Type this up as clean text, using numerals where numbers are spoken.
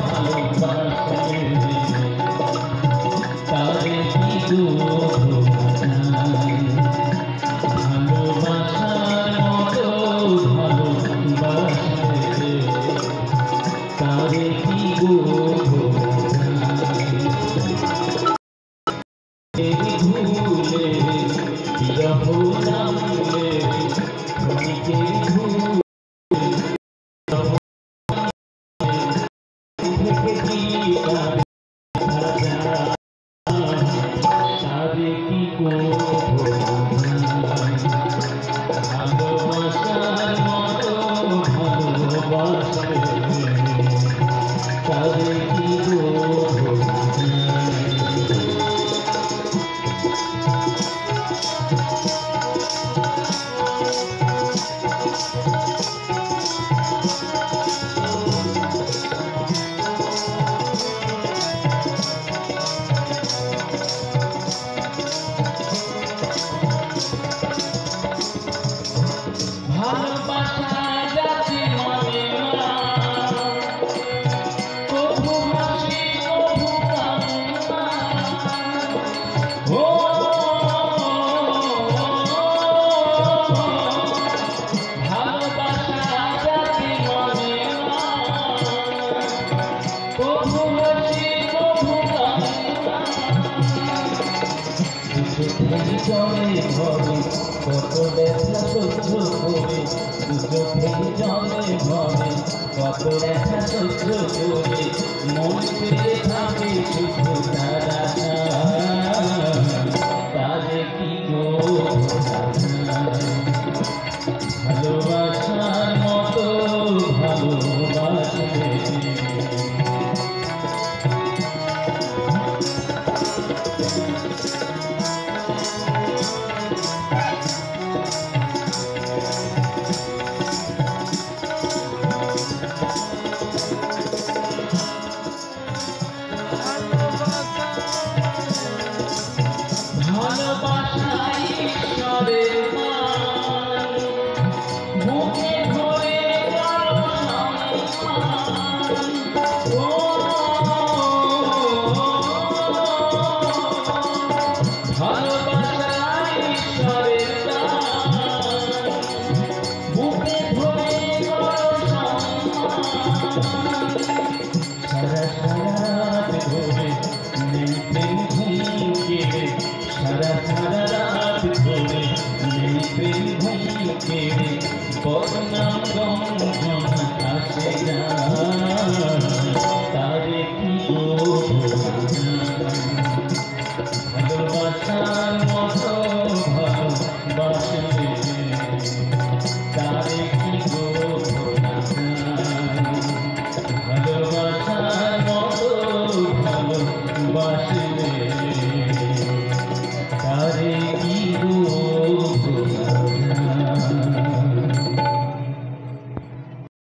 ভালোবাসে তারে কি গো ভালোবাসার মতো ভালোবাসে তারে কি গো ভুলে বিরহ নামলে ক্ষণিকে ভুলে তারে কি গো ভালোবাসার মতো ভালোবাসে তারে কি গো ভালোবাসা যাচ্ছে মনে কবু হাসি কবু কান্না ও ভালোবাসা যাচ্ছে মনে কবু হাসি কবু কান্না জলে ভরে কত ব্যথা সহ্য করে চোখের জলে ভরে কত ব্যথা সহ্য করে মন পেয়ে থাকে শুধু তারা তারে কি গো ভালোবাসার মতো ভালোবাসে ভালোবাসাই ঈশ্বরের মান মুখে ধরে কারো সম্মান ও